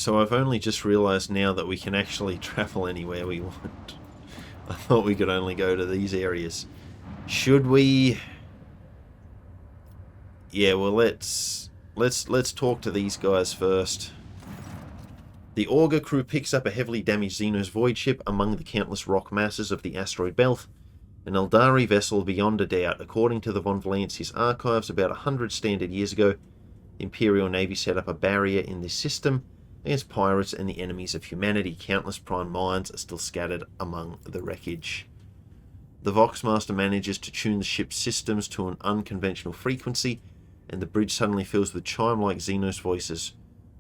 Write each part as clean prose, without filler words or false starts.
So I've only just realised now that we can actually travel anywhere we want. I thought we could only go to these areas. Should we... Yeah, well, let's talk to these guys first. The Augur crew picks up a heavily damaged Xenos void ship among the countless rock masses of the asteroid belt. An Aeldari vessel beyond a doubt. According to the Von Valancius archives, about 100 standard years ago, the Imperial Navy set up a barrier in this system against pirates and the enemies of humanity. Countless prime mines are still scattered among the wreckage. The Voxmaster manages to tune the ship's systems to an unconventional frequency, and the bridge suddenly fills with chime-like Xenos voices.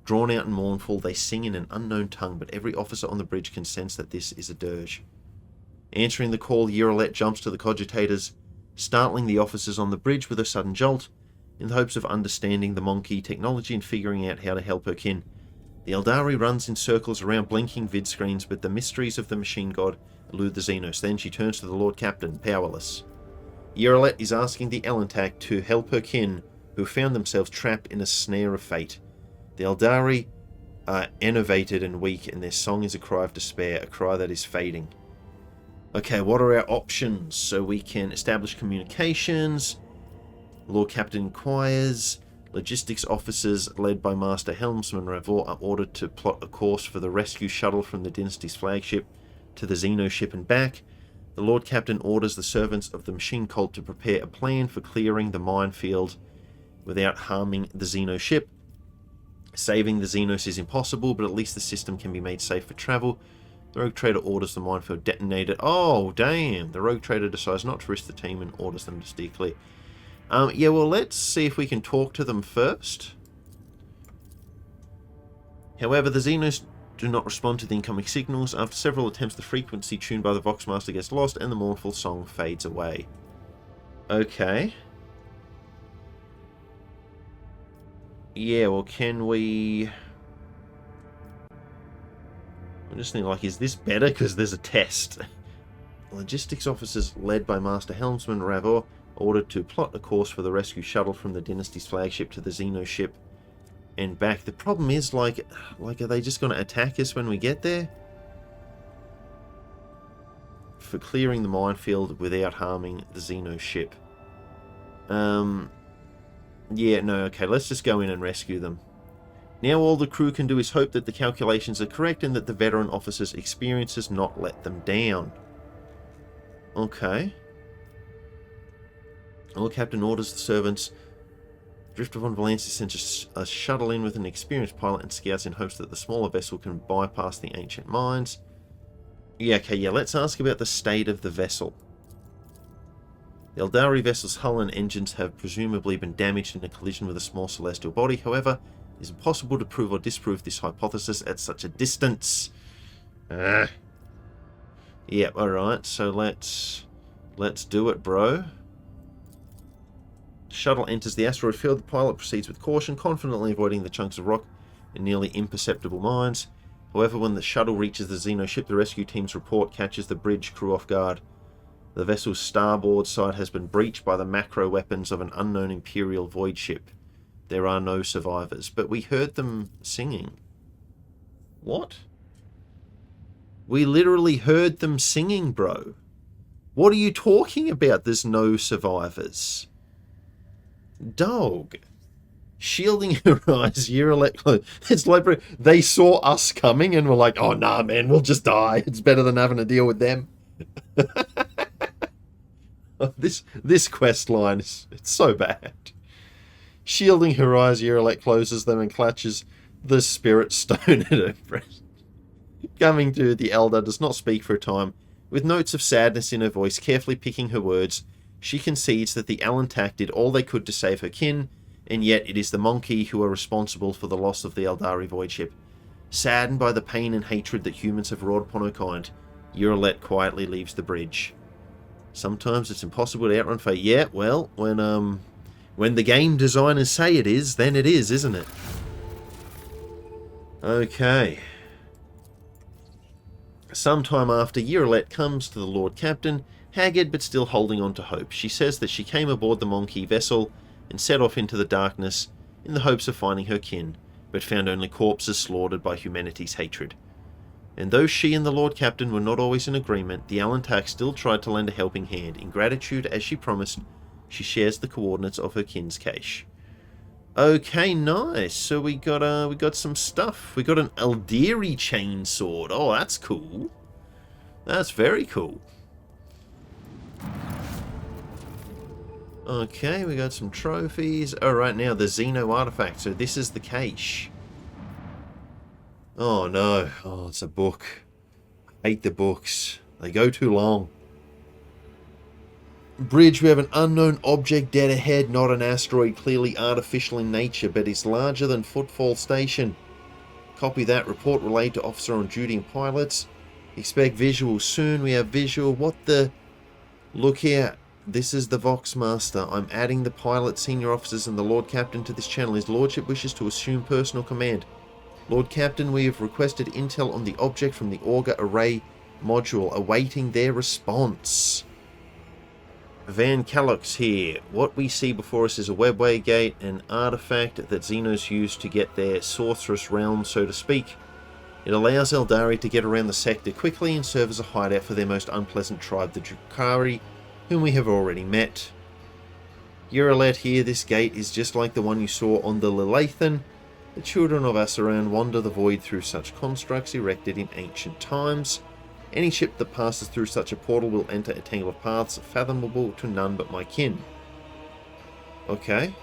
Drawn out and mournful, they sing in an unknown tongue, but every officer on the bridge can sense that this is a dirge. Answering the call, Eurolet jumps to the cogitators, startling the officers on the bridge with a sudden jolt, in the hopes of understanding the Monkey technology and figuring out how to help her kin. The Aeldari runs in circles around blinking vid screens, but the mysteries of the machine god elude the Xenos. Then she turns to the Lord Captain, powerless. Eurolet is asking the Elantac to help her kin, who found themselves trapped in a snare of fate. The Aeldari are enervated and weak, and their song is a cry of despair, a cry that is fading. Okay, what are our options? So we can establish communications. Lord Captain inquires. Logistics officers led by Master Helmsman Ravor are ordered to plot a course for the rescue shuttle from the Dynasty's flagship to the Xeno ship and back. The Lord Captain orders the servants of the machine cult to prepare a plan for clearing the minefield without harming the Xeno ship. Saving the Xenos is impossible, but at least the system can be made safe for travel. The Rogue Trader orders the minefield detonated. Oh, damn! The Rogue Trader decides not to risk the team and orders them to steer clear. Yeah, well, let's see if we can talk to them first. However, the Xenos do not respond to the incoming signals. After several attempts, the frequency tuned by the Voxmaster gets lost and the mournful song fades away. Okay. Yeah, well, can we... I'm just thinking, like, is this better? Because there's a test. Logistics officers led by Master Helmsman Ravor ordered to plot a course for the rescue shuttle from the Dynasty's flagship to the Xeno ship and back. The problem is, like, are they just going to attack us when we get there? For clearing the minefield without harming the Xeno ship. Yeah, no, okay, let's just go in and rescue them. Now all the crew can do is hope that the calculations are correct and that the veteran officer's experience has not let them down. Okay. Lord Captain orders the servants. Drifter Von Valancius sends a shuttle in with an experienced pilot and scouts in hopes that the smaller vessel can bypass the ancient mines. Yeah, okay, yeah, let's ask about the state of the vessel. The Aeldari vessel's hull and engines have presumably been damaged in a collision with a small celestial body. However, it is impossible to prove or disprove this hypothesis at such a distance. Yeah, alright, so let's do it, bro. The shuttle enters the asteroid field. The pilot proceeds with caution, confidently avoiding the chunks of rock and nearly imperceptible mines. However, when the shuttle reaches the Xeno ship, the rescue team's report catches the bridge crew off guard. The vessel's starboard side has been breached by the macro weapons of an unknown Imperial void ship. There are no survivors, but we heard them singing. What? We literally heard them singing, bro. What are you talking about? There's no survivors. Dog. Shielding her eyes, Eurolet. It's like, bro, they saw us coming and were like, oh, nah, man, we'll just die. It's better than having to deal with them. This quest line it's so bad. Shielding her eyes, Eurolet closes them and clutches the spirit stone at her breast. Coming to the Elder does not speak for a time. With notes of sadness in her voice, carefully picking her words, she concedes that the Elantac did all they could to save her kin, and yet it is the Monkey who are responsible for the loss of the Aeldari void ship. Saddened by the pain and hatred that humans have wrought upon her kind, Eurolet quietly leaves the bridge. Sometimes it's impossible to outrun fate. Yeah, well, when the game designers say it is, then it is, isn't it? Okay. Sometime after, Eurolet comes to the Lord Captain, haggard but still holding on to hope. She says that she came aboard the Monkey vessel and set off into the darkness in the hopes of finding her kin. but found only corpses slaughtered by humanity's hatred. And though she and the Lord Captain were not always in agreement, the Alantak still tried to lend a helping hand. In gratitude, as she promised, she shares the coordinates of her kin's cache. Okay, nice. So we got some stuff. We got an Aeldari chainsword. Oh, that's cool. That's very cool. Okay, we got some trophies. Alright, now the Xeno artifact. So this is the cache. Oh no. Oh, it's a book. I hate the books. They go too long. Bridge, we have an unknown object dead ahead, not an asteroid, clearly artificial in nature, but is larger than Footfall Station. Copy that. Report relayed to officer on duty and pilots. Expect visual soon. We have visual. What the... Look here. This is the Vox Master. I'm adding the pilot, senior officers, and the Lord Captain to this channel. His Lordship wishes to assume personal command. Lord Captain, we have requested intel on the object from the Auger Array module, awaiting their response. Van Calux here. What we see before us is a webway gate, an artifact that Xenos use to get their sorceress realm, so to speak. It allows Aeldari to get around the sector quickly and serve as a hideout for their most unpleasant tribe, the Drukhari, whom we have already met. Uralet here, this gate is just like the one you saw on the Lelathan. The children of Asaran wander the void through such constructs erected in ancient times. Any ship that passes through such a portal will enter a tangle of paths fathomable to none but my kin. Okay.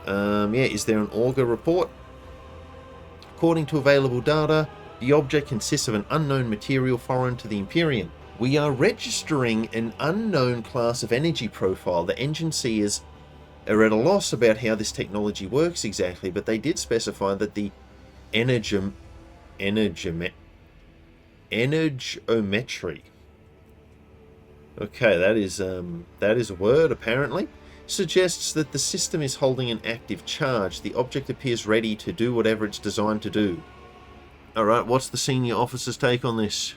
Yeah, is there an auger report? According to available data, the object consists of an unknown material foreign to the Imperium. We are registering an unknown class of energy profile. The engine seers are at a loss about how this technology works exactly, but they did specify that the energometry Okay, that is a word, apparently. Suggests that the system is holding an active charge. The object appears ready to do whatever it's designed to do. Alright, what's the senior officer's take on this?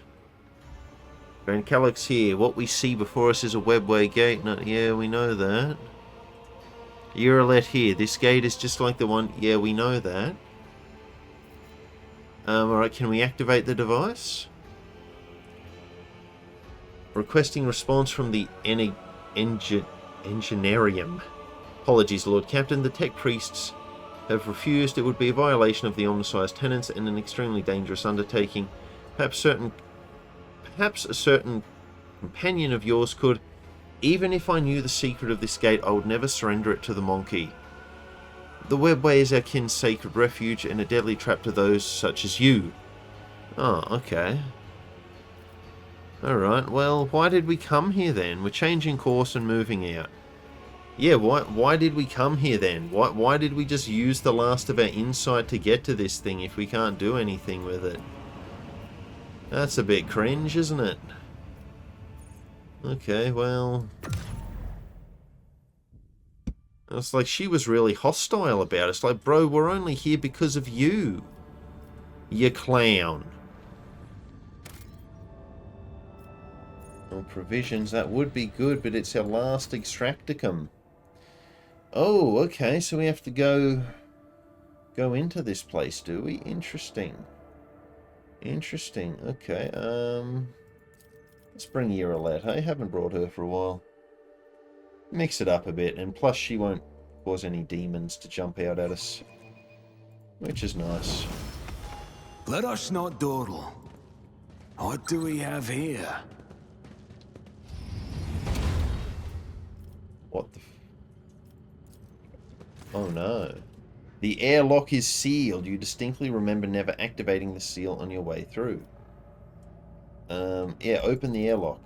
Van Calix here. What we see before us is a webway gate. No, yeah, we know that. Uralet here. This gate is just like the one... Yeah, we know that. Alright, can we activate the device? Requesting response from the Engineerium. Apologies, Lord Captain. The tech priests have refused. It would be a violation of the Omniscience tenets and an extremely dangerous undertaking. Perhaps a certain companion of yours could. Even if I knew the secret of this gate, I would never surrender it to the Monkey. The webway is our kin's sacred refuge and a deadly trap to those such as you. Oh, okay. Alright, well, why did we come here then? We're changing course and moving out. Yeah, why did we come here then? Why did we just use the last of our insight to get to this thing if we can't do anything with it? That's a bit cringe, isn't it? Okay, well... It's like she was really hostile about it. It's like, bro, we're only here because of you. You clown. Well, provisions, that would be good, but it's our last extracticum. Oh, okay, so we have to go into this place, do we? Interesting. Interesting. Okay, let's bring Uralet. I haven't brought her for a while. Mix it up a bit, and plus she won't cause any demons to jump out at us, which is nice. Let us not dawdle. What do we have here? What the... Oh no. The airlock is sealed. You distinctly remember never activating the seal on your way through. Yeah, open the airlock.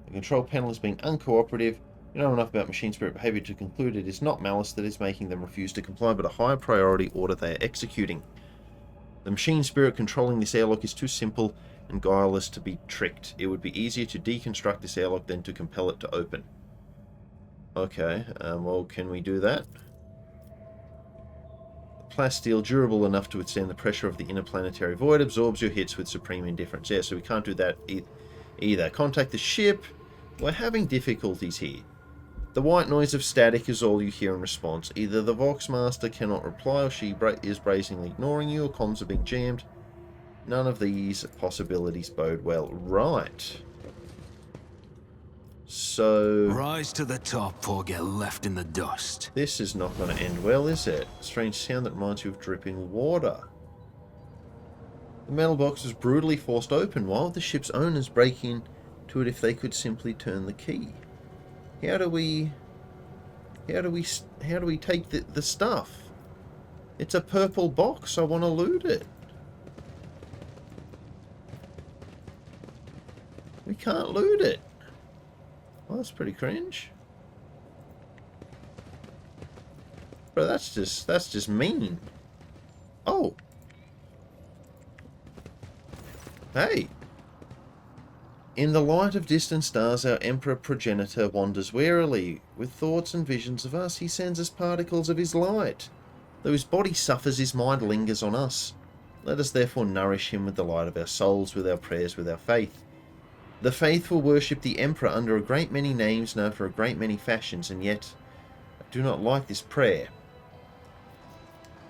The control panel is being uncooperative. You know enough about machine spirit behavior to conclude it is not malice that is making them refuse to comply, but a higher priority order they are executing. The machine spirit controlling this airlock is too simple and guileless to be tricked. It would be easier to deconstruct this airlock than to compel it to open. Okay, well, can we do that? The plasteel, durable enough to withstand the pressure of the interplanetary void, absorbs your hits with supreme indifference. Yeah, so we can't do that either. Contact the ship. We're having difficulties here. The white noise of static is all you hear in response. Either the Voxmaster cannot reply or she is brazenly ignoring you, or comms are being jammed. None of these possibilities bode well. Right. So... Rise to the top or get left in the dust. this is not going to end well, is it? A strange sound that reminds you of dripping water. The metal box was brutally forced open. Why would the ship's owners break into it if they could simply turn the key? How do we take the stuff? It's a purple box. I want to loot it. We can't loot it. Well, that's pretty cringe. Bro, that's just mean. Oh. Hey. In the light of distant stars, our Emperor Progenitor wanders warily. With thoughts and visions of us, he sends us particles of his light. Though his body suffers, his mind lingers on us. Let us therefore nourish him with the light of our souls, with our prayers, with our faith. The faithful worship the Emperor under a great many names and after a great many fashions, and yet I do not like this prayer.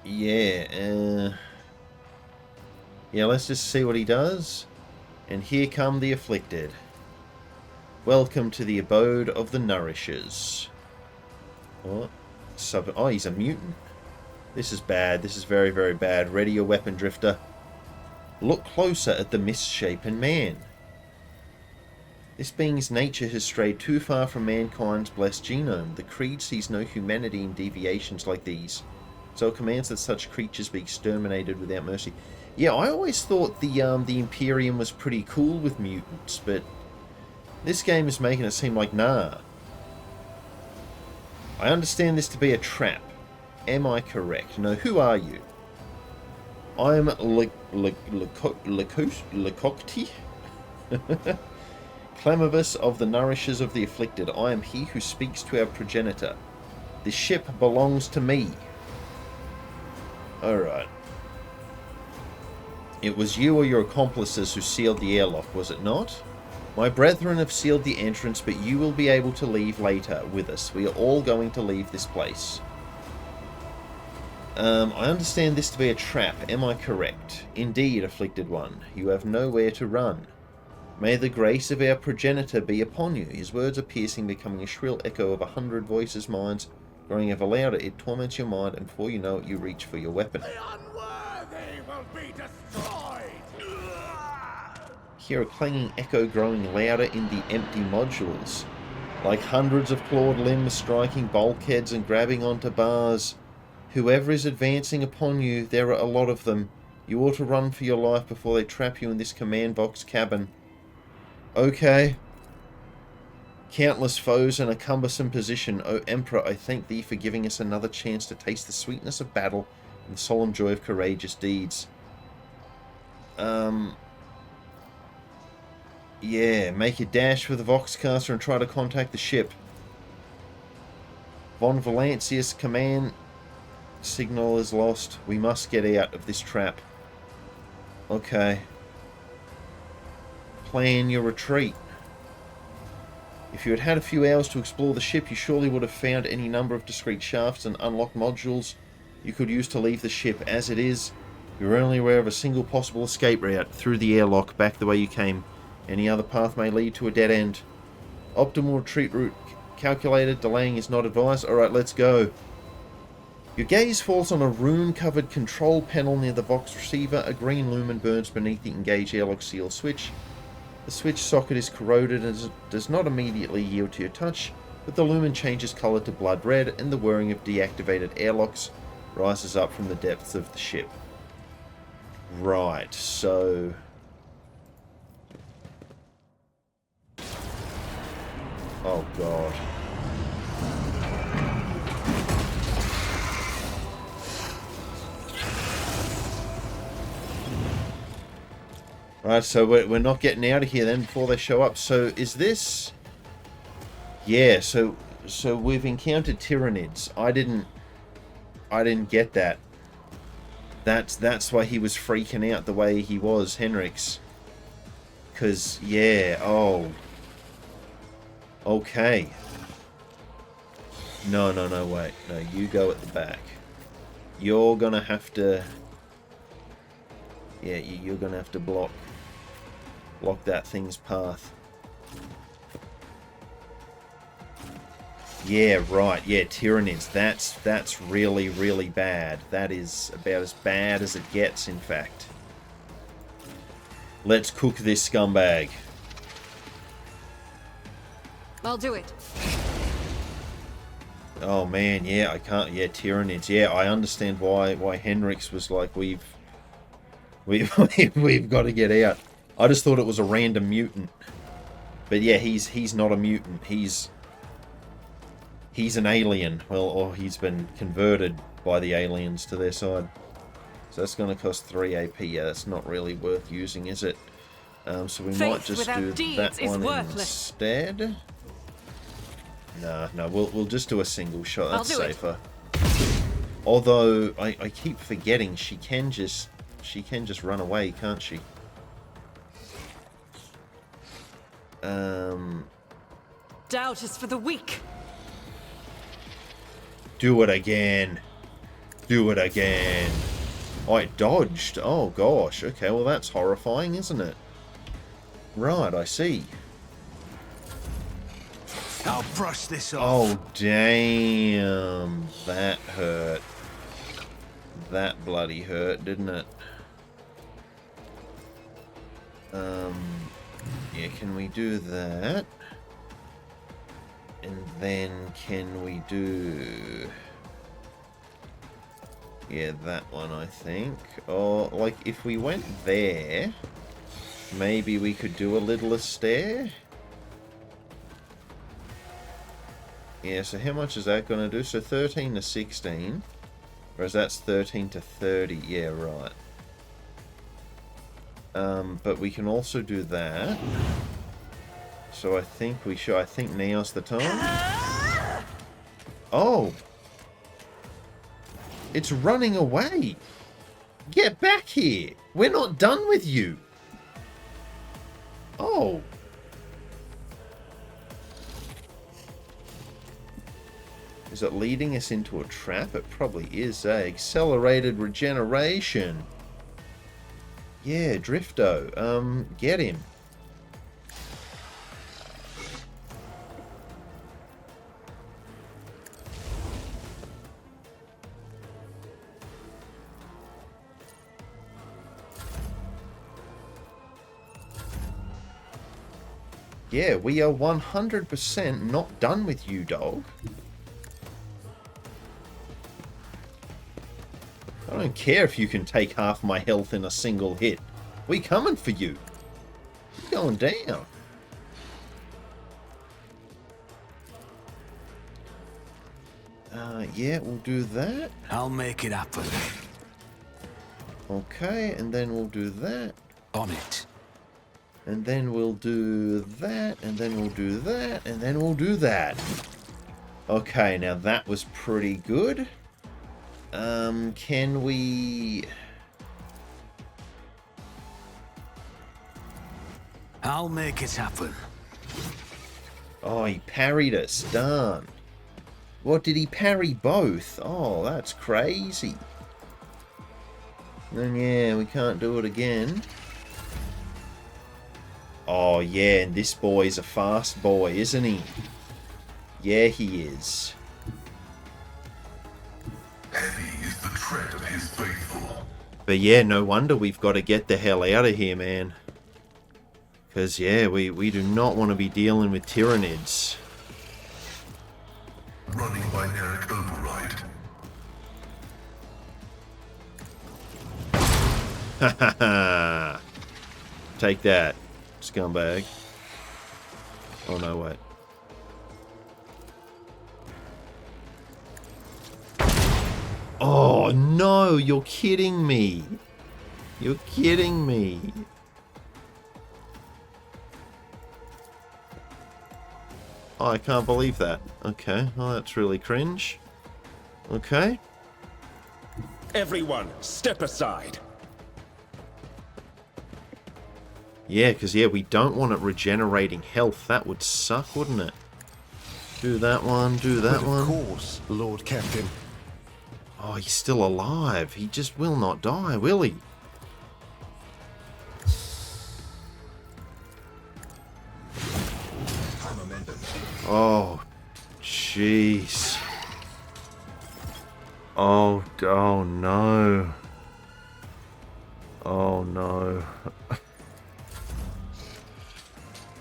Yeah, let's just see what he does. And here come the afflicted. Welcome to the abode of the nourishers. What? Oh, he's a mutant. This is bad. This is very, very bad. Ready your weapon, Drifter. Look closer at the misshapen man. This being's nature has strayed too far from mankind's blessed genome. The Creed sees no humanity in deviations like these, so it commands that such creatures be exterminated without mercy. Yeah, I always thought the Imperium was pretty cool with mutants, but this game is making it seem like nah. I understand this to be a trap. Am I correct? No, who are you? I'm Lecocti? Clamorous of the nourishers of the afflicted. I am he who speaks to our progenitor. This ship belongs to me. Alright. It was you or your accomplices who sealed the airlock, was it not? My brethren have sealed the entrance, but you will be able to leave later with us. We are all going to leave this place. I understand this to be a trap. Am I correct? Indeed, afflicted one. You have nowhere to run. May the grace of our progenitor be upon you. His words are piercing, becoming a shrill echo of 100 voices' minds. Growing ever louder, it torments your mind, and before you know it, you reach for your weapon. The unworthy will be destroyed! Hear a clanging echo growing louder in the empty modules. Like hundreds of clawed limbs striking bulkheads and grabbing onto bars. Whoever is advancing upon you, there are a lot of them. You ought to run for your life before they trap you in this command box cabin. Okay. Countless foes in a cumbersome position. O Emperor, I thank thee for giving us another chance to taste the sweetness of battle and the solemn joy of courageous deeds. Yeah, make a dash for the Voxcaster and try to contact the ship. Von Valancius, command signal is lost. We must get out of this trap. Okay. Plan your retreat. If you had had a few hours to explore the ship, you surely would have found any number of discrete shafts and unlocked modules you could use to leave the ship. As it is, you're only aware of a single possible escape route, through the airlock, back the way you came. Any other path may lead to a dead end. Optimal retreat route calculated, delaying is not advised. Alright, let's go. Your gaze falls on a rune-covered control panel near the Vox receiver. A green lumen burns beneath the engage airlock seal switch. The switch socket is corroded and does not immediately yield to your touch, but the lumen changes colour to blood red and the whirring of deactivated airlocks rises up from the depths of the ship. Right, so... oh god. Right, so we're not getting out of here then before they show up. So is this... yeah, so we've encountered Tyranids. I didn't get that. That's why he was freaking out the way he was, Henrix. Because, yeah, oh. Okay. No, no, no, wait. No, you go at the back. You're gonna have to... Yeah, you're gonna have to block that thing's path. Yeah, right. Yeah, Tyranids. That's really, really bad. That is about as bad as it gets, in fact. Let's cook this scumbag. I'll do it. Oh man, yeah, I can't. Yeah, Tyranids. Yeah, I understand why Henrix was like, we've got to get out. I just thought it was a random mutant, but yeah, he's not a mutant. He's an alien. Well, or he's been converted by the aliens to their side. So that's going to cost 3 AP. Yeah, that's not really worth using, is it? So we might just do that one instead. No, we'll just do a single shot. That's safer. Although I keep forgetting she can just run away, can't she? Doubt is for the weak. Do it again. Do it again. Oh, it dodged. Oh gosh. Okay, well that's horrifying, isn't it? Right, I see. I'll brush this off. Oh, damn. That hurt. That bloody hurt, didn't it? Yeah, can we do that? And then can we do... Yeah, that one, I think. Or, like, if we went there, maybe we could do a little stair? Yeah, so how much is that going to do? So 13 to 16. Whereas that's 13 to 30. Yeah, right. But we can also do that. So I think we should... I think now's the time. Oh! It's running away! Get back here! We're not done with you! Oh! Is it leading us into a trap? It probably is, eh? Accelerated regeneration. Yeah, Drifto. Get him. Yeah, we are 100% not done with you, dog. I don't care if you can take half my health in a single hit. We coming for you. You're going down. Yeah, we'll do that. I'll make it happen. Okay, and then we'll do that. On it. And then we'll do that, and then we'll do that, and then we'll do that. Okay, now that was pretty good. Can we... I'll make it happen. Oh, he parried us. Darn. What, did he parry both? Oh, that's crazy. Then, yeah, we can't do it again. Oh, yeah, and this boy's a fast boy, isn't he? Yeah, he is. Heavy is the tread of his faithful. But yeah, no wonder we've got to get the hell out of here, man. Because, yeah, we do not want to be dealing with Tyranids. Running binaric override. Ha ha ha! Take that, scumbag. Oh no, wait. Oh no, you're kidding me. You're kidding me. Oh, I can't believe that. Okay, well that's really cringe. Okay. Everyone, step aside. Yeah, because, yeah, we don't want it regenerating health. That would suck, wouldn't it? Do that one, do that But one. of course, Lord Captain. Oh, he's still alive. He just will not die, will he? Oh, jeez. Oh, oh no. Oh no.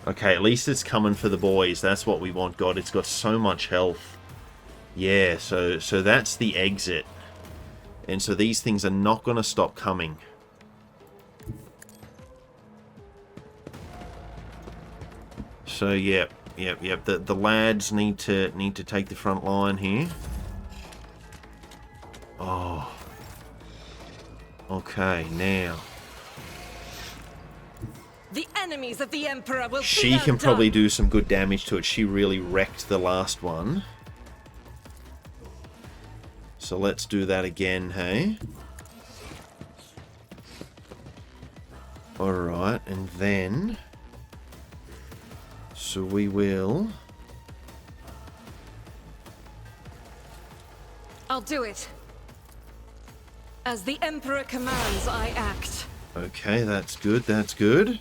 Okay, at least it's coming for the boys. That's what we want. God, it's got so much health. Yeah, so that's the exit. And so these things are not going to stop coming. So, yep. The lads need to take the front line here. Oh. Okay, now. The enemies of the Emperor will She be can undone. probably do some good damage to it. She really wrecked the last one. So let's do that again, hey? Alright, and then... So we will... I'll do it. As the Emperor commands, I act. Okay, that's good, that's good.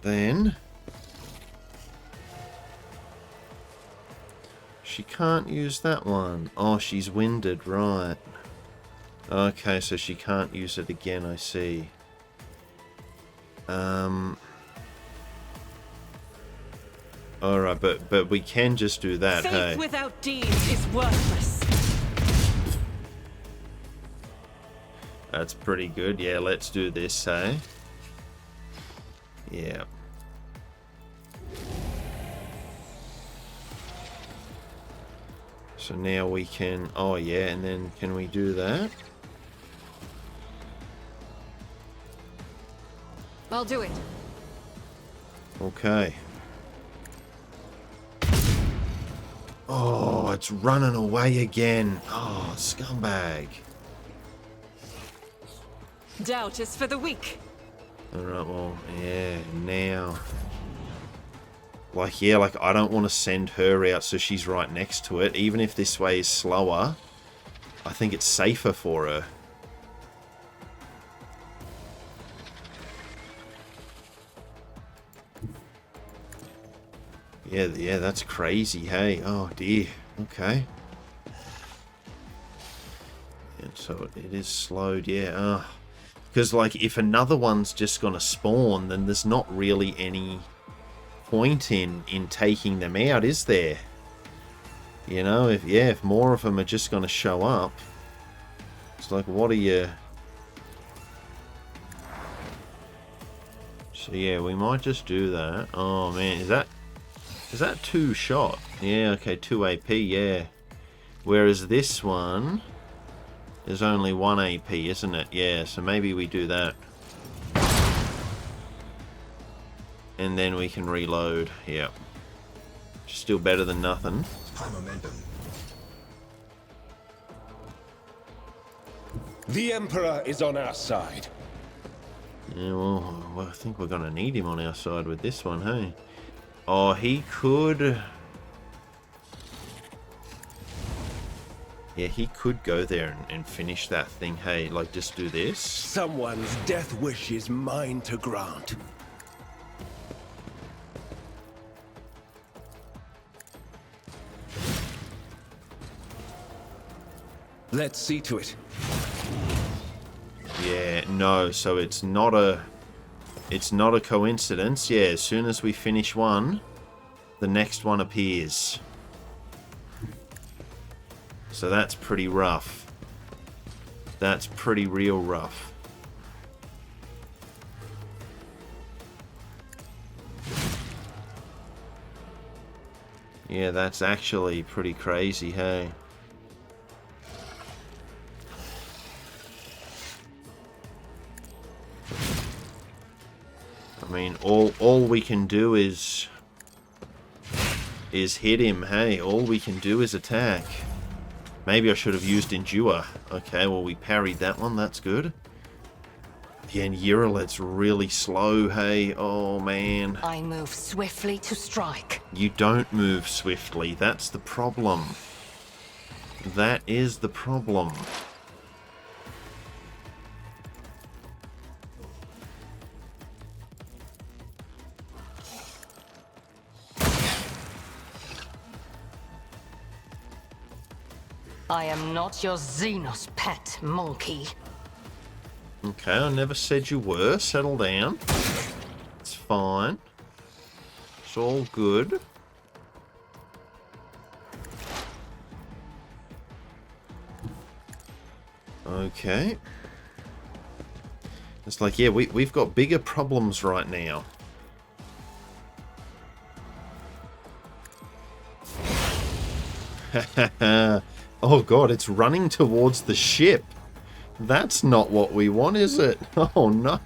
Then... She can't use that one. Oh, she's winded, right. Okay, so she can't use it again, I see. Alright, but we can just do that, Faith hey? without deeds is worthless. That's pretty good. Yeah, let's do this, hey? Yeah. So now we can... Oh, yeah, and then can we do that? I'll do it. Okay. Oh, it's running away again. Oh, scumbag. Doubt is for the weak. Alright, well, yeah, now... Like, yeah, like, I don't want to send her out so she's right next to it. Even if this way is slower, I think it's safer for her. Yeah, that's crazy, hey. Oh, dear. Okay. And so it is slowed, yeah. Because, like, if another one's just going to spawn, then there's not really any point in taking them out, is there? You know, if more of them are just going to show up, it's like, what are you... So, yeah, we might just do that. Oh, man, is that 2 shot? Yeah, okay, 2 AP, yeah. Whereas this one is only 1 AP, isn't it? Yeah, so maybe we do that. And then we can reload. Yep. Still better than nothing. High momentum. The Emperor is on our side. Yeah, well, I think we're going to need him on our side with this one, hey? Oh, he could... Yeah, he could go there and finish that thing, hey? Like, just do this. Someone's death wish is mine to grant. Let's see to it. Yeah, no, so it's not a coincidence. Yeah, as soon as we finish one, the next one appears. So that's pretty rough. That's pretty real rough. Yeah, that's actually pretty crazy, hey? I mean, all we can do is hit him, hey? All we can do is attack. Maybe I should have used Endure. Okay, well, we parried that one, that's good. again, Yiralet's really slow, hey? Oh, man. I move swiftly to strike. You don't move swiftly. That's the problem. That is the problem. I am not your Xenos pet, monkey. Okay, I never said you were. Settle down. It's fine. It's all good. Okay. It's like, yeah, we've got bigger problems right now. Oh god, it's running towards the ship. That's not what we want, is it? Oh no.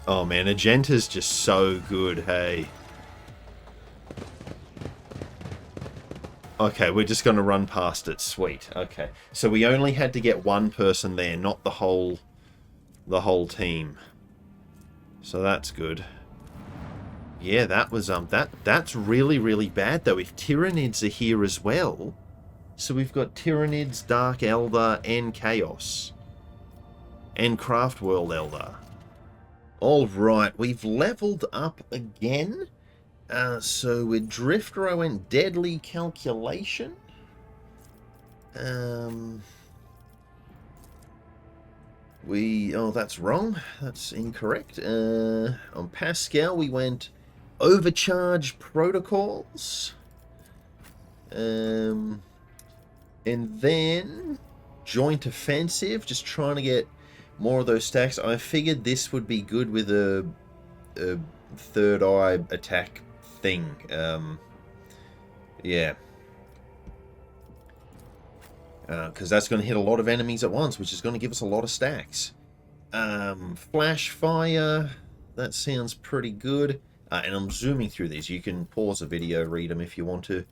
Oh man, Agenta's just so good, hey. Okay, we're just going to run past it. Sweet. Okay. So we only had to get one person there, not the whole team. So that's good. Yeah, that was that's really, really bad though. If Tyranids are here as well. So we've got Tyranids, Dark Eldar, and Chaos. And Craftworld Eldar. Alright, we've leveled up again. So with Drifter I went Deadly Calculation. Oh, that's wrong. That's incorrect. On Pascal we went Overcharge Protocols. And then Joint Offensive, just trying to get more of those stacks. I figured this would be good with a third eye attack thing. Yeah. Because that's going to hit a lot of enemies at once, which is going to give us a lot of stacks. Flash Fire, that sounds pretty good. And I'm zooming through these. You can pause the video, read them if you want to.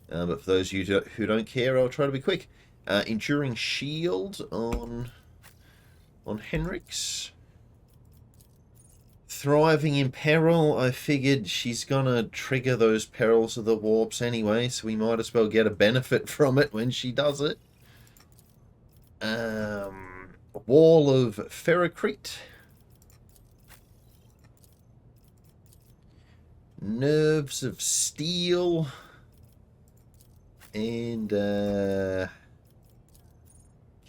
But for those of you who don't care, I'll try to be quick. Enduring Shield on Henrix. Thriving in Peril, I figured she's gonna trigger those perils of the warps anyway, so we might as well get a benefit from it when she does it. Wall of Ferrocrete. Nerves of Steel. And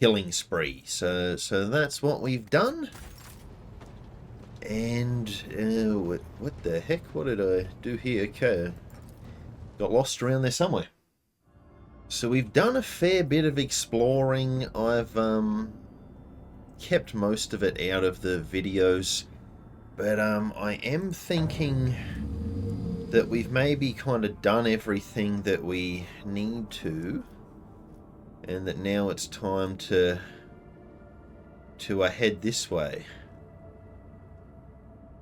Killing Spree. So that's what we've done. And what the heck? What did I do here? Okay, got lost around there somewhere. So we've done a fair bit of exploring. I've kept most of it out of the videos, but I am thinking that we've maybe kind of done everything that we need to, and that now it's time to head this way.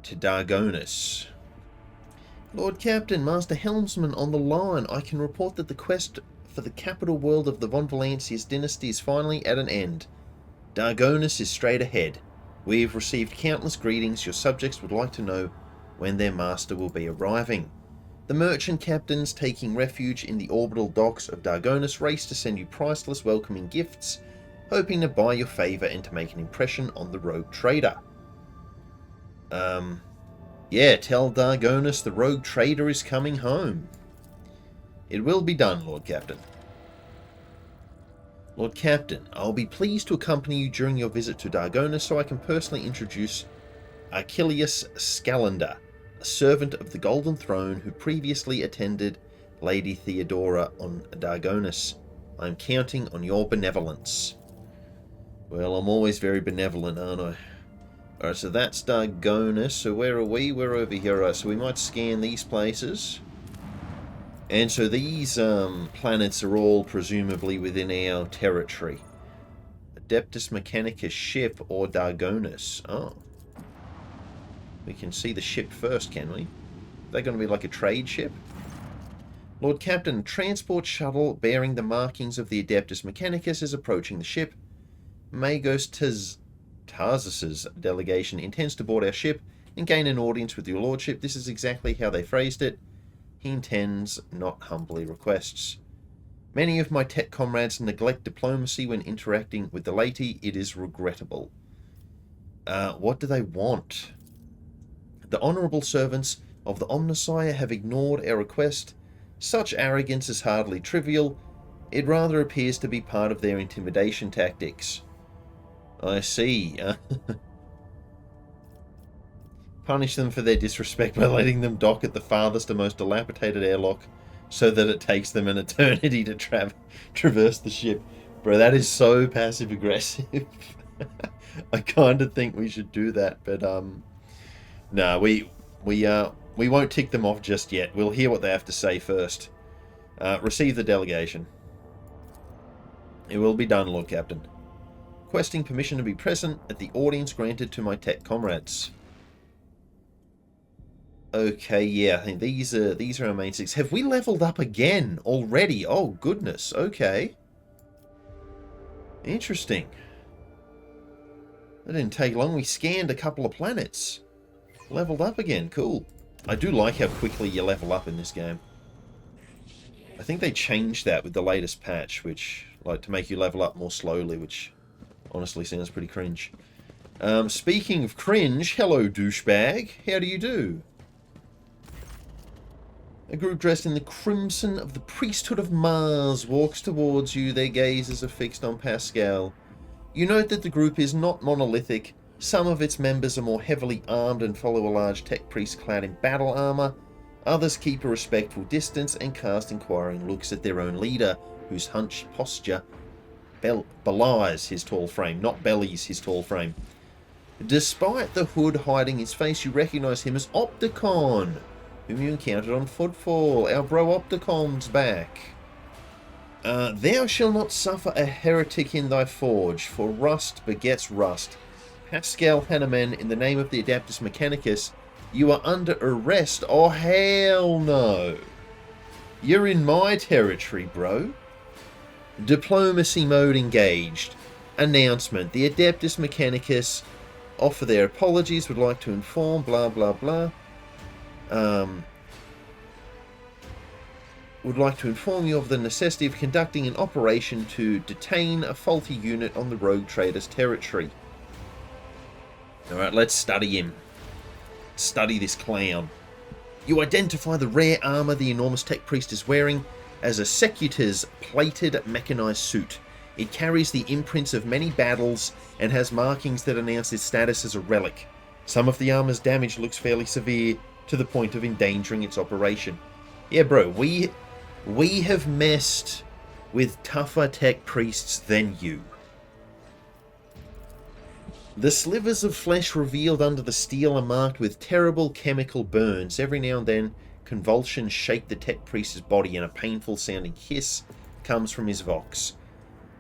To Dargonus. Lord Captain, Master Helmsman on the line. I can report that the quest for the capital world of the Von Valancius dynasty is finally at an end. Dargonus is straight ahead. We have received countless greetings. Your subjects would like to know when their master will be arriving. The merchant captains taking refuge in the orbital docks of Dargonus race to send you priceless welcoming gifts, hoping to buy your favour and to make an impression on the rogue trader. Yeah, tell Dargonus the rogue trader is coming home. It will be done, Lord Captain. Lord Captain, I'll be pleased to accompany you during your visit to Dargonus so I can personally introduce Achilles Scalander, a servant of the Golden Throne who previously attended Lady Theodora on Dargonus. I'm counting on your benevolence. Well, I'm always very benevolent, aren't I? Alright, so that's Dargonus. So where are we? We're over here. Right, so we might scan these places. And so these planets are all presumably within our territory. Adeptus Mechanicus ship or Dargonus. Oh. We can see the ship first, can we? They're going to be like a trade ship? Lord Captain, transport shuttle bearing the markings of the Adeptus Mechanicus is approaching the ship. Magos Tarsus's delegation intends to board our ship and gain an audience with your lordship. This is exactly how they phrased it. He intends, not humbly requests. Many of my tech comrades neglect diplomacy when interacting with the laity. It is regrettable. What do they want? The honourable servants of the Omnissiah have ignored our request. Such arrogance is hardly trivial. It rather appears to be part of their intimidation tactics. I see. Punish them for their disrespect by letting them dock at the farthest and most dilapidated airlock so that it takes them an eternity to traverse the ship. Bro, that is so passive-aggressive. I kind of think we should do that, but no, we won't tick them off just yet. We'll hear what they have to say first. Receive the delegation. It will be done, Lord Captain. Requesting permission to be present at the audience granted to my tech comrades. Okay, yeah, I think these are our main six. Have we leveled up again already? Oh, goodness. Okay. Interesting. That didn't take long. We scanned a couple of planets. Leveled up again. Cool. I do like how quickly you level up in this game. I think they changed that with the latest patch, which, like, to make you level up more slowly, which honestly sounds pretty cringe. Speaking of cringe, hello, douchebag. How do you do? A group dressed in the crimson of the priesthood of Mars walks towards you. Their gazes are fixed on Pascal. You note that the group is not monolithic. Some of its members are more heavily armed and follow a large tech priest clad in battle armor. Others keep a respectful distance and cast inquiring looks at their own leader, whose hunched posture belies his tall frame, not bellies his tall frame. Despite the hood hiding his face, you recognize him as Opticon, whom you encountered on Footfall. Our bro Opticon's back. Thou shalt not suffer a heretic in thy forge, for rust begets rust. Pascal Hanneman, in the name of the Adeptus Mechanicus, you are under arrest. Oh, hell no. You're in my territory, bro. Diplomacy mode engaged. Announcement. The Adeptus Mechanicus offer their apologies, would like to inform, blah, blah, blah. Would like to inform you of the necessity of conducting an operation to detain a faulty unit on the rogue trader's territory. Alright, let's study him. Study this clown. You identify the rare armor the enormous tech priest is wearing as a Secutor's plated mechanized suit. It carries the imprints of many battles and has markings that announce its status as a relic. Some of the armor's damage looks fairly severe, to the point of endangering its operation. Yeah, bro, we have messed with tougher tech priests than you. The slivers of flesh revealed under the steel are marked with terrible chemical burns. Every now and then, convulsions shake the tech priest's body and a painful sounding hiss comes from his vox.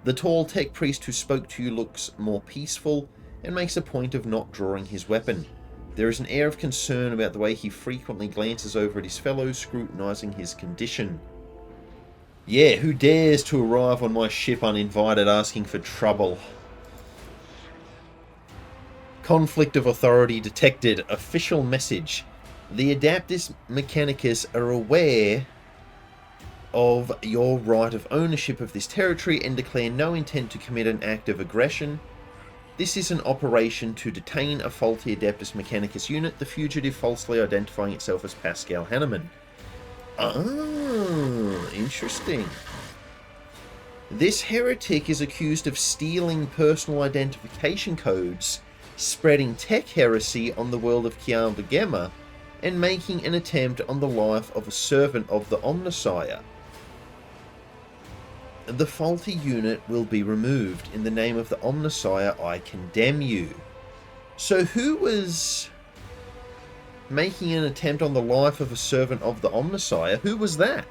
The tall tech priest who spoke to you looks more peaceful and makes a point of not drawing his weapon. There is an air of concern about the way he frequently glances over at his fellows, scrutinizing his condition. Yeah, who dares to arrive on my ship uninvited asking for trouble? Conflict of authority detected. Official message. The Adeptus Mechanicus are aware of your right of ownership of this territory and declare no intent to commit an act of aggression. This is an operation to detain a faulty Adeptus Mechanicus unit, the fugitive falsely identifying itself as Pascal Hanneman. Ah, interesting. This heretic is accused of stealing personal identification codes, spreading tech heresy on the world of Kiambagema, and making an attempt on the life of a servant of the Omnissiah. The faulty unit will be removed. In the name of the Omnissiah, I condemn you. So who was making an attempt on the life of a servant of the Omnissiah? Who was that?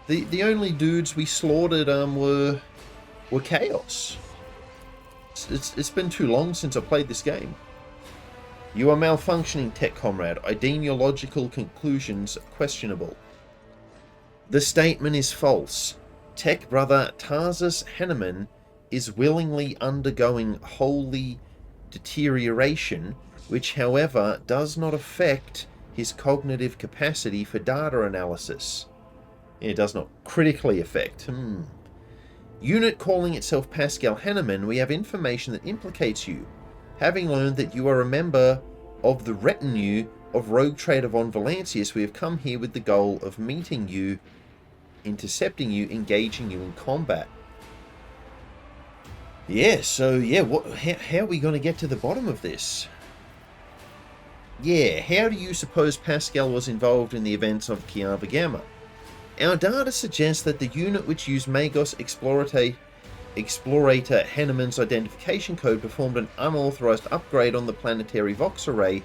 The only dudes we slaughtered were Chaos. It's been too long since I played this game. You are malfunctioning, tech comrade. I deem your logical conclusions questionable. The statement is false. Tech brother Tarsus Hanneman is willingly undergoing holy deterioration, which, however, does not affect his cognitive capacity for data analysis. It does not critically affect. Unit calling itself Pascal Hanneman, we have information that implicates you. Having learned that you are a member of the retinue of Rogue Trader von Valancius, we have come here with the goal of meeting you, intercepting you, engaging you in combat. Yeah, so, yeah, how are we going to get to the bottom of this? Yeah, how do you suppose Pascal was involved in the events of Kiava Gamma? Our data suggests that the unit which used Magos Explorator Hanneman's identification code performed an unauthorized upgrade on the planetary Vox array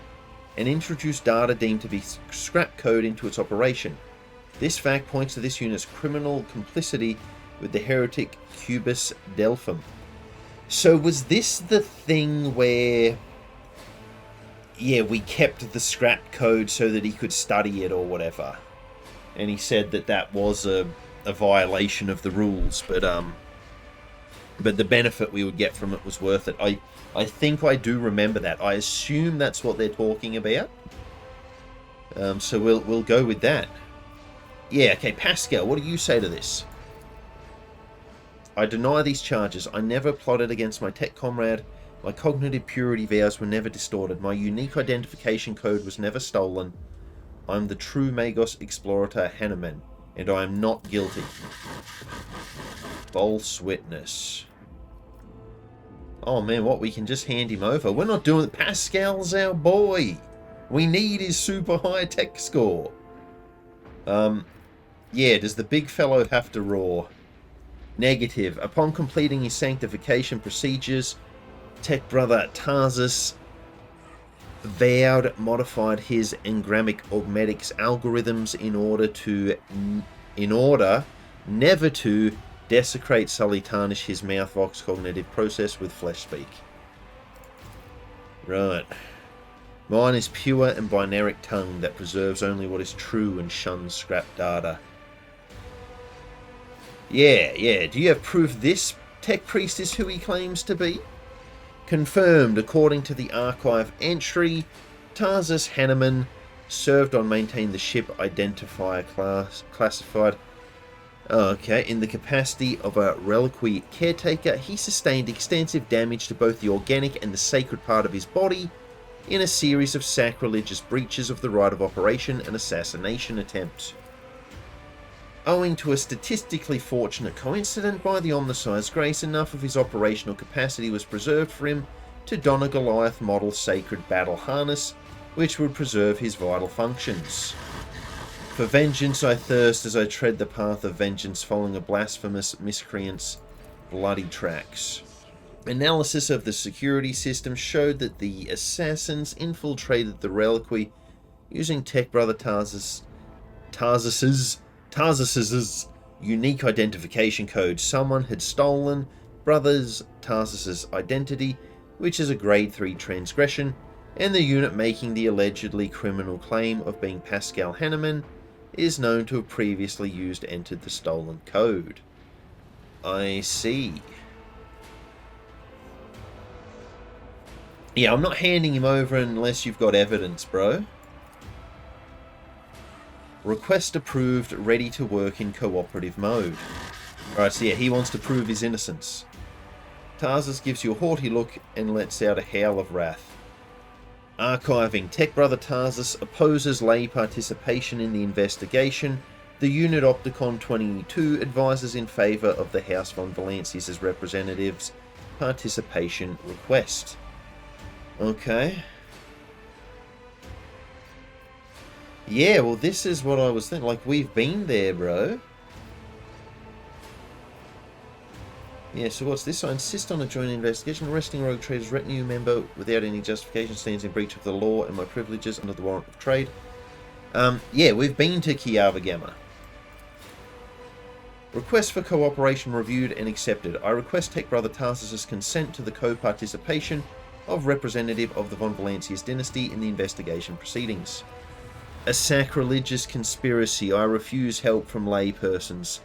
and introduced data deemed to be scrap code into its operation. This fact points to this unit's criminal complicity with the heretic Cubus Delphum. So was this the thing where, yeah, we kept the scrap code so that he could study it or whatever? And he said that that was a violation of the rules, but the benefit we would get from it was worth it. I think I do remember that. I assume that's what they're talking about. So we'll go with that. Yeah, okay, Pascal, what do you say to this? I deny these charges. I never plotted against my tech comrade. My cognitive purity vows were never distorted. My unique identification code was never stolen. I'm the true Magos Explorator Hanneman, and I am not guilty. False witness. Oh man, what, we can just hand him over? We're not doing it. Pascal's our boy. We need his super high tech score. Yeah, does the big fellow have to roar? Negative. Upon completing his sanctification procedures, tech brother Tarsus modified his engrammic augmetics algorithms in order never to desecrate, sully, tarnish his mouthvox cognitive process with flesh speak. Right. Mine is pure and binaric tongue that preserves only what is true and shuns scrap data. Yeah. Do you have proof this tech priest is who he claims to be? Confirmed according to the archive entry, Tarsus Hanneman served on maintain the ship identifier classified. Okay, in the capacity of a reliquary caretaker, he sustained extensive damage to both the organic and the sacred part of his body in a series of sacrilegious breaches of the right of operation and assassination attempts. Owing to a statistically fortunate coincidence, by the Omnissiah's grace, enough of his operational capacity was preserved for him to don a Goliath model sacred battle harness, which would preserve his vital functions. For vengeance I thirst as I tread the path of vengeance, following a blasphemous miscreant's bloody tracks. Analysis of the security system showed that the assassins infiltrated the reliquary using Tech Brother Tarsus's unique identification code. Someone had stolen Brothers Tarsus's identity, which is a grade 3 transgression, and the unit making the allegedly criminal claim of being Pascal Hanneman is known to have previously entered the stolen code. I see. Yeah, I'm not handing him over unless you've got evidence, bro. Request approved, ready to work in cooperative mode. Alright, so yeah, he wants to prove his innocence. Tarsus gives you a haughty look and lets out a howl of wrath. Archiving. Tech Brother Tarsus opposes lay participation in the investigation. The unit Opticon 22 advises in favour of the House von Valancius' representatives' participation request. Okay. Yeah, well, this is what I was thinking. Like, we've been there, bro. Yeah, so what's this? I insist on a joint investigation. Arresting Rogue Trader's retinue member without any justification stands in breach of the law and my privileges under the warrant of trade. Yeah, we've been to Kiava Gamma. Request for cooperation reviewed and accepted. I request Tech Brother Tarsus' consent to the co-participation of representative of the von Valancius dynasty in the investigation proceedings. A sacrilegious conspiracy. I refuse help from lay persons.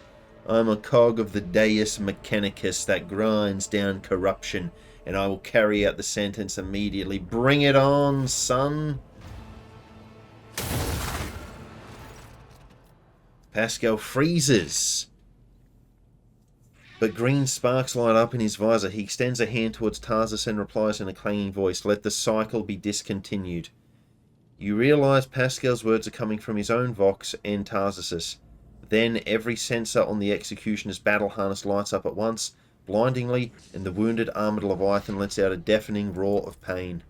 I'm a cog of the Deus Mechanicus that grinds down corruption, and I will carry out the sentence immediately. Bring it on, son! Pascal freezes. But green sparks light up in his visor. He extends a hand towards Tarsus and replies in a clanging voice, "Let the cycle be discontinued." You realize Pascal's words are coming from his own Vox and Tarsus's. Then every sensor on the executioner's battle harness lights up at once, blindingly, and the wounded armored Leviathan lets out a deafening roar of pain.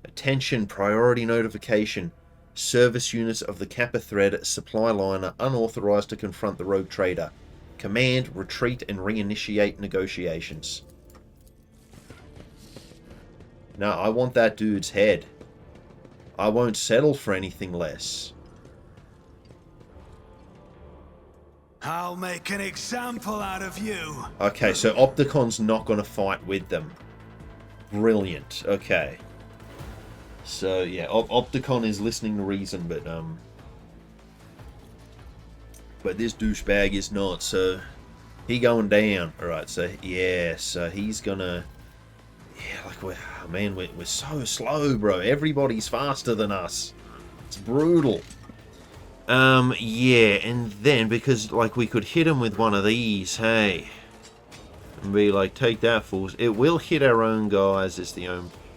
Attention, priority notification. Service units of the Kappa Thread supply liner unauthorized to confront the rogue trader. Command, retreat, and reinitiate negotiations. No, I want that dude's head. I won't settle for anything less. I'll make an example out of you. Okay, so Opticon's not going to fight with them. Brilliant. Okay. So, yeah, Opticon is listening to reason, but this douchebag is not, so he going down. Alright, so, yeah, so he's gonna... Yeah, like, we're so slow, bro. Everybody's faster than us. It's brutal. Yeah, and then, because, like, we could hit him with one of these, hey, and be like, take that, fools. It will hit our own guys, is the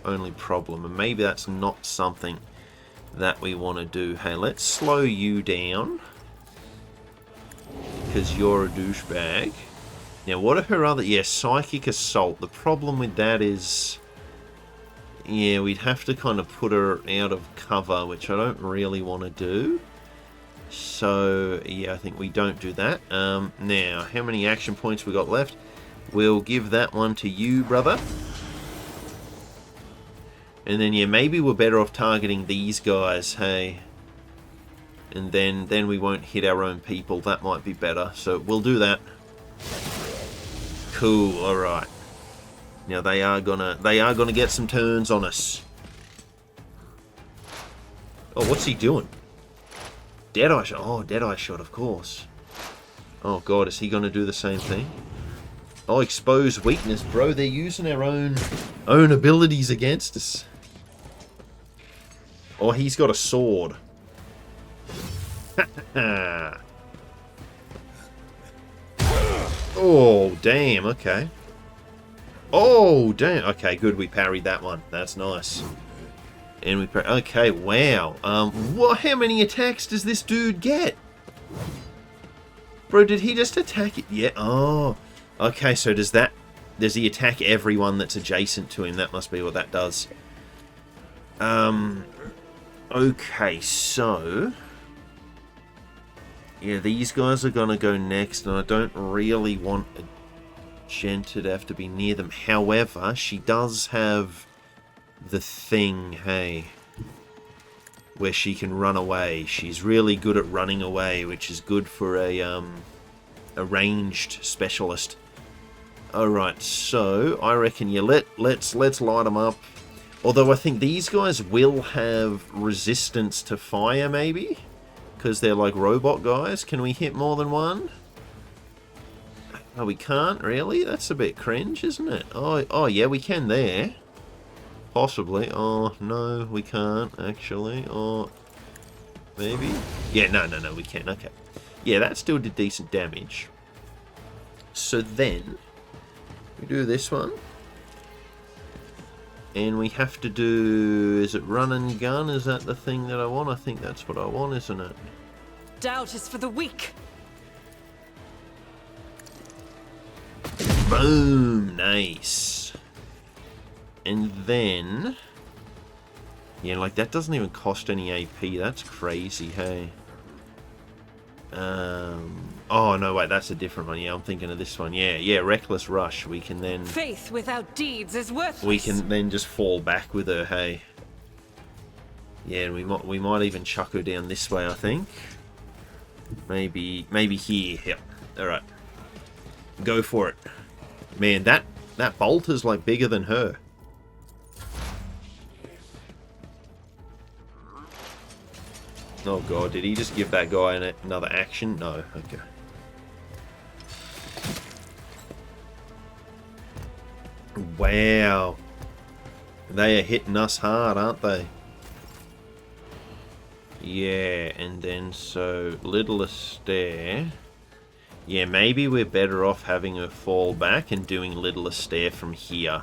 only problem, and maybe that's not something that we want to do. Hey, let's slow you down, because you're a douchebag. Now, what are her other... Yeah, Psychic Assault. The problem with that is... Yeah, we'd have to kind of put her out of cover, which I don't really want to do. So, yeah, I think we don't do that. Now, how many action points we got left? We'll give that one to you, brother. And then, yeah, maybe we're better off targeting these guys, hey. And then we won't hit our own people. That might be better. So, we'll do that. Cool, alright. Now, they are gonna get some turns on us. Oh, what's he doing? Deadeye shot. Oh, Deadeye shot, of course. Oh, God, is he going to do the same thing? Oh, expose weakness, bro. They're using our own abilities against us. Oh, he's got a sword. Oh, damn. Okay. Oh, damn. Okay, good. We parried that one. That's nice. And we... Okay, wow. What? How many attacks does this dude get? Bro, did he just attack it? Yeah. Oh. Okay, so does he attack everyone that's adjacent to him? That must be what that does. Okay, so... Yeah, these guys are gonna go next, and I don't really want a gent to have to be near them. However, she does have... the thing, hey, where she can run away. She's really good at running away, which is good for a ranged specialist. Alright, so I reckon you let's light them up. Although I think these guys will have resistance to fire, maybe, because they're like robot guys. Can we hit more than one? Oh, we can't really. That's a bit cringe, isn't it? Oh yeah, we can there. Possibly. Oh, no, we can't, actually. Or maybe? Yeah, no, we can. Okay. Yeah, that still did decent damage. So then, we do this one. And we have to do... Is it run and gun? Is that the thing that I want? I think that's what I want, isn't it? Doubt is for the weak. Boom! Nice. And then... Yeah, like, that doesn't even cost any AP. That's crazy, hey. Oh, no, wait, that's a different one. Yeah, I'm thinking of this one. Yeah, Reckless Rush. We can then... Faith without deeds is worthless. We can then just fall back with her, hey. Yeah, and we might even chuck her down this way, I think. Maybe here. Yep. Alright. Go for it. Man, that bolt is, like, bigger than her. Oh god, did he just give that guy another action? No, okay. Wow. They are hitting us hard, aren't they? Yeah, and then so Little Astaire. Yeah, maybe we're better off having her fall back and doing Little Astaire from here.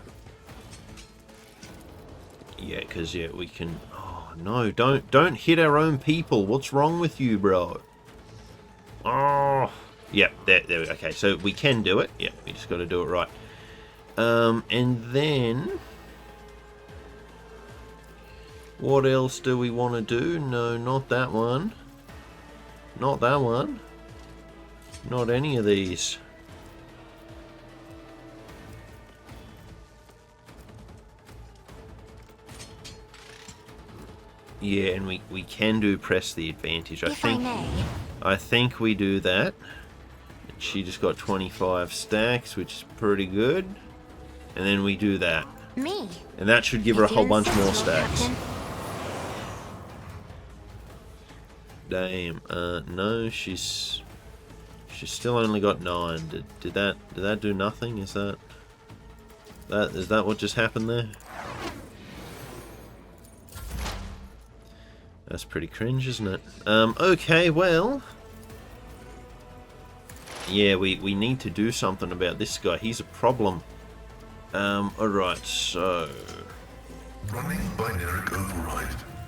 Yeah, because yeah, we can. Oh no! Don't hit our own people. What's wrong with you, bro? Oh, yep. There. Okay, so we can do it. Yeah, we just got to do it right. And then what else do we want to do? No, not that one. Not that one. Not any of these. Yeah, and we can do press the advantage. I think we do that. She just got 25 stacks, which is pretty good. And then we do that. Me. And that should give her a whole bunch more stacks. Damn. No, she's still only got 9. Did that do nothing? Is that what just happened there? That's pretty cringe, isn't it? Okay, well. Yeah, we need to do something about this guy. He's a problem. Alright, so Running binaric override.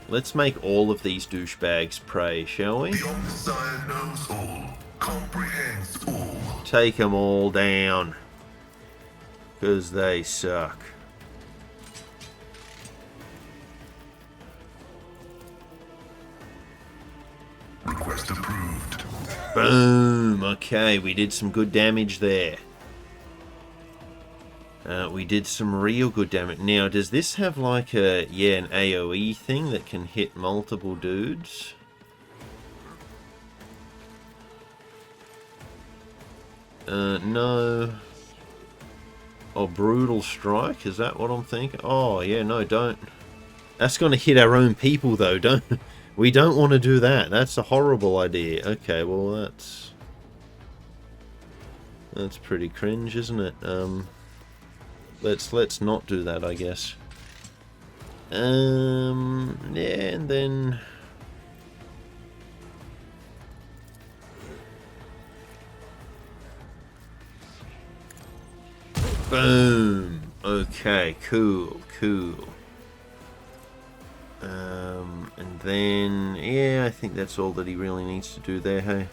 let's make all of these douchebags pray, shall we? The Omnissiah knows all, comprehends all. Take them all down. Because they suck. Request approved. Boom! Okay, we did some good damage there. We did some real good damage. Now, does this have like an AoE thing that can hit multiple dudes? No. Oh, Brutal Strike? Is that what I'm thinking? Oh, yeah, no, don't. That's going to hit our own people, though. We don't want to do that. That's a horrible idea. Okay, well, that's pretty cringe, isn't it? Let's not do that, I guess. Yeah, and then boom. Okay, cool. And then yeah, I think that's all that he really needs to do there. Hey.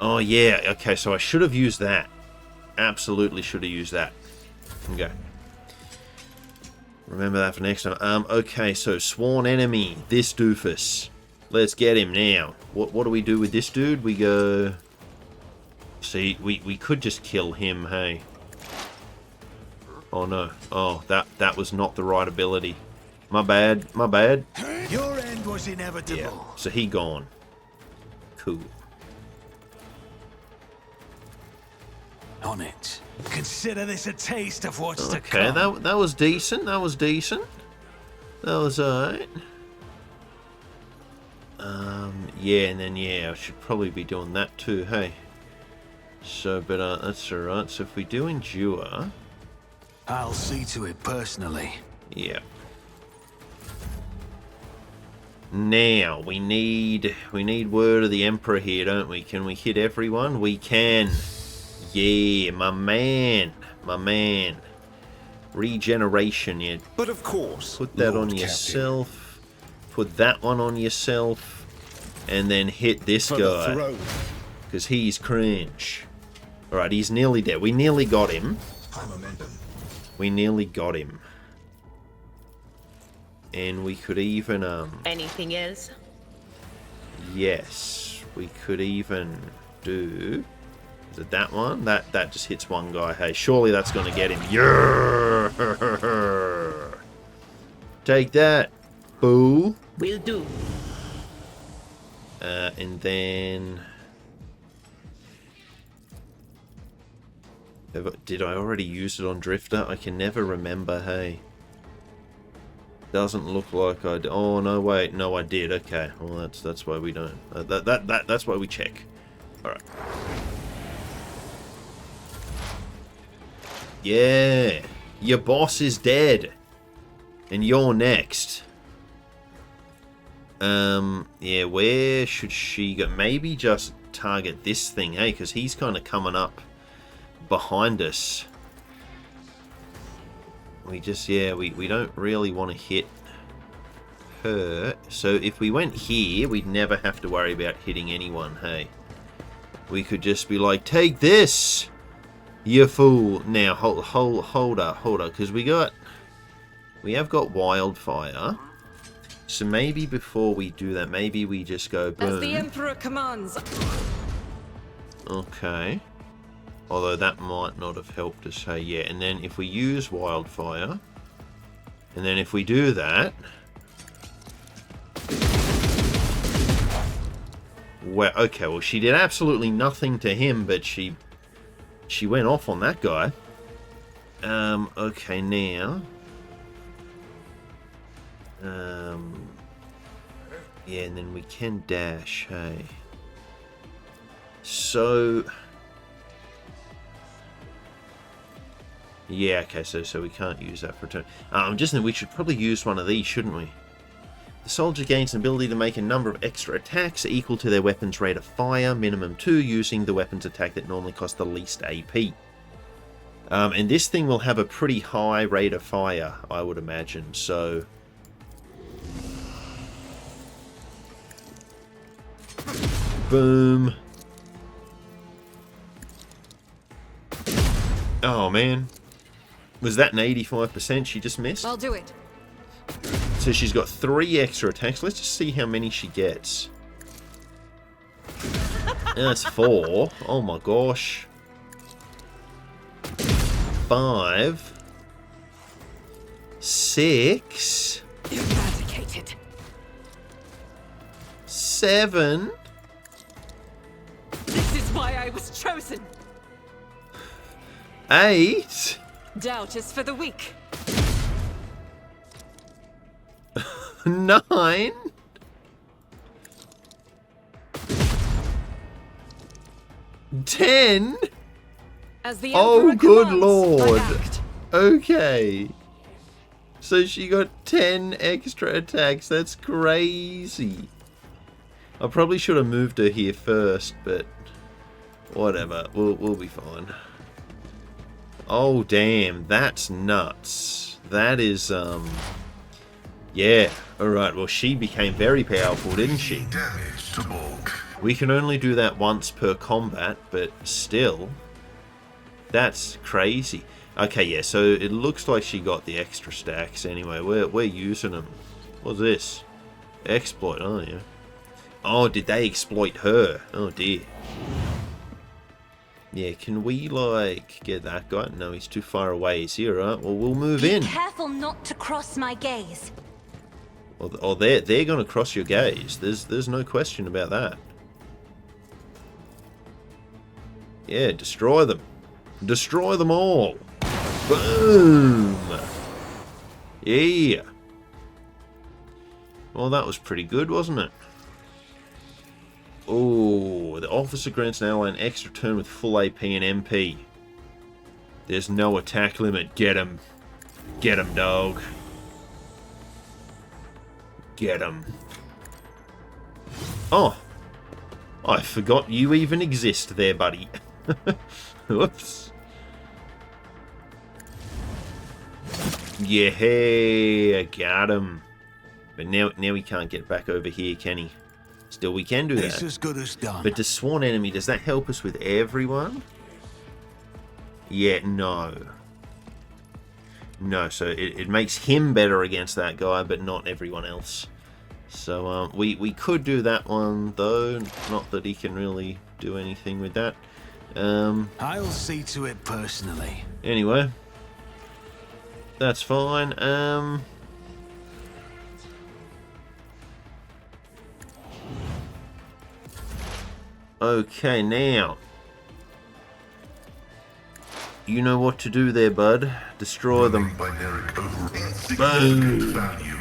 Oh yeah. Okay, so I should have used that. Absolutely should have used that. Okay. Remember that for next time. Okay, so Sworn Enemy. This doofus. Let's get him now. What do we do with this dude? We go... See, we could just kill him, hey. Oh, no. Oh, that was not the right ability. My bad. Your end was inevitable. Yeah, so he gone. Cool. On it. Consider this a taste of what's to Okay, come. that was decent. That was alright. Yeah, and then yeah, I should probably be doing that too, hey. So, but that's alright. So if we do endure, I'll see to it personally. yeah. Now we need word of the Emperor here, don't we? Can we hit everyone? We can. Yeah, my man. Regeneration, yeah. But of course. Put that Lord on yourself. Put that one on yourself. And then hit this guy. Because he's cringe. Alright, he's nearly dead. We nearly got him. And we could even, Anything else? yes. We could even do... Is it that one? That just hits one guy. Hey, surely that's going to get him. Yeah! Take that. Boo. Will do. And then... Did I already use it on Drifter? I can never remember, hey. Doesn't look like I did. Oh, no, wait. No, I did. Okay. Well, that's why we don't. That's why we check. Alright. Yeah. Your boss is dead. And you're next. Yeah, where should she go? Maybe just target this thing, hey? Because he's kind of coming up behind us. We just, yeah, we don't really want to hit her. So if we went here, we'd never have to worry about hitting anyone, hey? We could just be like, take this, you fool. Now, hold up, because we have got wildfire. So maybe before we do that, maybe we just go boom. As the Emperor commands. Okay. Although that might not have helped us, hey, yeah. And then if we use wildfire, and then if we do that, well, okay, well, she did absolutely nothing to him, but she went off on that guy. Okay, now. Yeah, and then we can dash, hey. So, yeah, okay, so we can't use that for a turn. I'm just thinking we should probably use one of these, shouldn't we? The soldier gains an ability to make a number of extra attacks equal to their weapon's rate of fire, minimum 2, using the weapon's attack that normally costs the least AP. And this thing will have a pretty high rate of fire, I would imagine, so... Boom. Oh, man. Was that an 85% she just missed? I'll do it. So she's got 3 extra attacks. Let's just see how many she gets. That's 4. Oh my gosh. 5. 6. Eradicated. 7. This is why I was chosen. 8. Doubt is for the weak. 9. 10. As the Oh, Emperor good commands, lord. I act. Okay. So she got 10 extra attacks. That's crazy. I probably should have moved her here first, but whatever. We'll be fine. Oh, damn. That's nuts. That is, yeah. Alright, well, she became very powerful, didn't she? Damage to bulk. We can only do that once per combat, but still, that's crazy. Okay, yeah, so it looks like she got the extra stacks anyway. We're using them. What's this? Exploit, oh yeah. Oh, did they exploit her? Oh dear. Yeah, can we, like, get that guy? No, he's too far away. Is he alright? Well, we'll move in. Be careful not to cross my gaze. Oh, they're going to cross your gaze. There's no question about that. Yeah, destroy them. Destroy them all. Boom! Yeah. Well, that was pretty good, wasn't it? Oh, the officer grants an ally an extra turn with full AP and MP. There's no attack limit. Get him. Get him, dog. Get him. Oh. I forgot you even exist there, buddy. Whoops. Yeah, got him. But now he can't get back over here, can he? Still, we can do that. It's as good as done. But to sworn enemy, does that help us with everyone? Yeah, no. No, so it makes him better against that guy, but not everyone else. So we could do that one, though. Not that he can really do anything with that. I'll see to it personally. Anyway. That's fine. Okay, now. You know what to do there, bud. Destroy them. Boom. Value.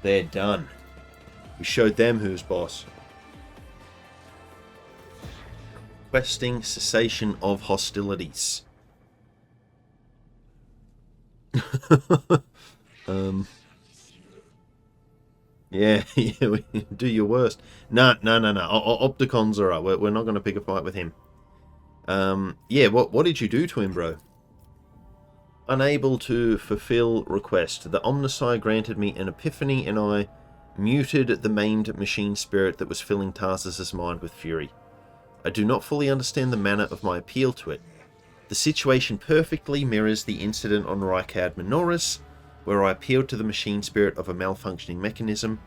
They're done. We showed them who's boss. Requesting cessation of hostilities. Yeah, yeah, do your worst. No. Opticon's alright. We're not going to pick a fight with him. Yeah, what did you do to him, bro? Unable to fulfill request. The Omnissiah granted me an epiphany and I muted the maimed machine spirit that was filling Tarsus's mind with fury. I do not fully understand the manner of my appeal to it. The situation perfectly mirrors the incident on Rykad Minoris, where I appealed to the machine spirit of a malfunctioning mechanism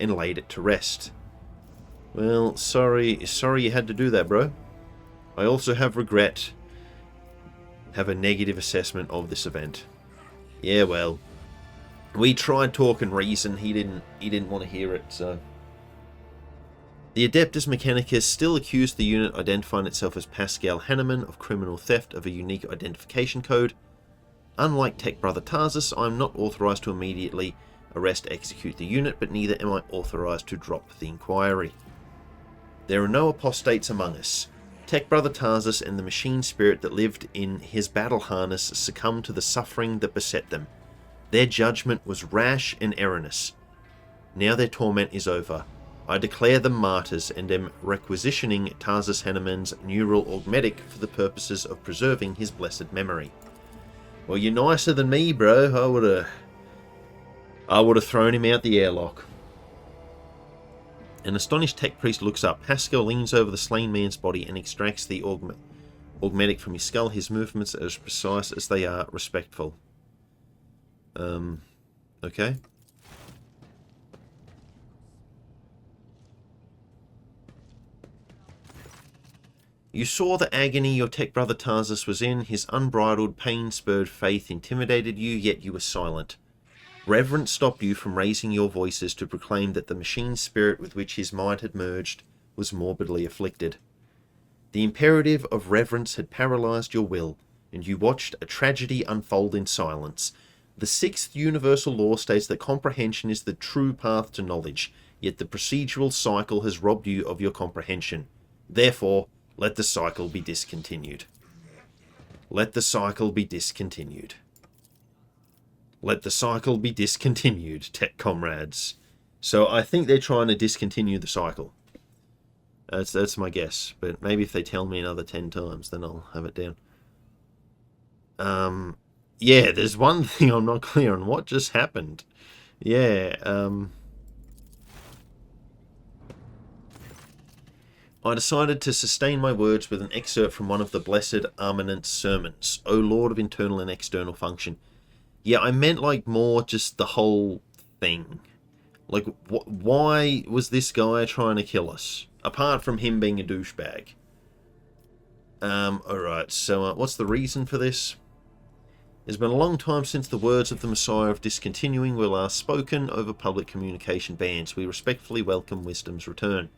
and laid it to rest. Well, sorry you had to do that, bro. I also have a negative assessment of this event. Yeah, well, we tried talk and reason. He didn't want to hear it, so. The Adeptus Mechanicus still accused the unit identifying itself as Pascal Hanneman of criminal theft of a unique identification code. Unlike Tech Brother Tarsus, I am not authorized to immediately arrest execute the unit, but neither am I authorized to drop the inquiry. There are no apostates among us. Tech Brother Tarsus and the machine spirit that lived in his battle harness succumbed to the suffering that beset them. Their judgment was rash and erroneous. Now their torment is over. I declare them martyrs and am requisitioning Tarsus Hanneman's neural augmetic for the purposes of preserving his blessed memory. Well, you're nicer than me, bro. I would have thrown him out the airlock. An astonished tech priest looks up. Pascal leans over the slain man's body and extracts the augmetic from his skull. His movements are as precise as they are respectful. Okay. You saw the agony your tech brother Tarsus was in. His unbridled, pain-spurred faith intimidated you, yet you were silent. Reverence stopped you from raising your voices to proclaim that the machine spirit with which his mind had merged was morbidly afflicted. The imperative of reverence had paralyzed your will, and you watched a tragedy unfold in silence. The sixth universal law states that comprehension is the true path to knowledge, yet the procedural cycle has robbed you of your comprehension. Therefore, let the cycle be discontinued. Let the cycle be discontinued. Let the cycle be discontinued, tech comrades. So I think they're trying to discontinue the cycle. That's my guess. But maybe if they tell me another 10 times, then I'll have it down. Yeah, there's one thing I'm not clear on. What just happened? Yeah, I decided to sustain my words with an excerpt from one of the Blessed Arminent's sermons. O Lord of internal and external function. Yeah, I meant like more just the whole thing. Like, why was this guy trying to kill us? Apart from him being a douchebag. Alright, so what's the reason for this? It's been a long time since the words of the Messiah of discontinuing were last spoken over public communication bans. We respectfully welcome wisdom's return.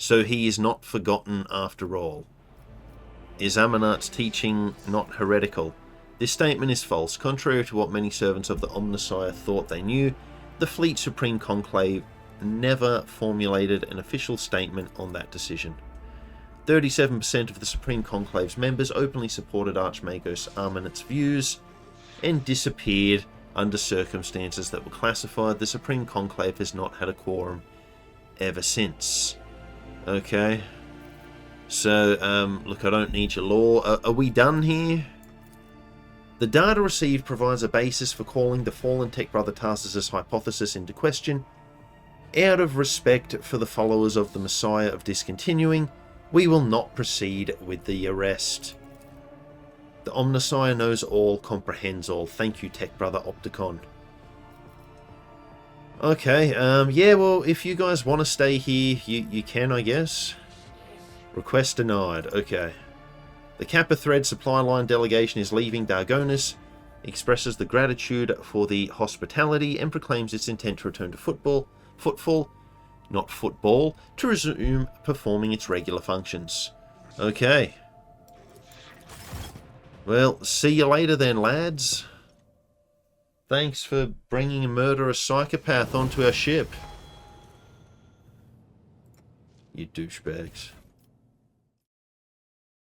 So he is not forgotten after all. Is Amanat's teaching not heretical? This statement is false. Contrary to what many servants of the Omnissiah thought they knew, the Fleet Supreme Conclave never formulated an official statement on that decision. 37% of the Supreme Conclave's members openly supported Archmagos Arminet's views and disappeared under circumstances that were classified. The Supreme Conclave has not had a quorum ever since. Okay. So, look, I don't need your law. Are we done here? The data received provides a basis for calling the fallen Tech Brother Tarsus' hypothesis into question. Out of respect for the followers of the Messiah of discontinuing, we will not proceed with the arrest. The Omnissiah knows all, comprehends all. Thank you, Tech Brother Opticon. Okay, yeah, well, if you guys want to stay here, you can, I guess. Request denied. Okay. The Kappa Thread supply line delegation is leaving Dargonus, expresses the gratitude for the hospitality, and proclaims its intent to return to football, to resume performing its regular functions. Okay. Well, see you later then, lads. Thanks for bringing a murderous psychopath onto our ship. You douchebags.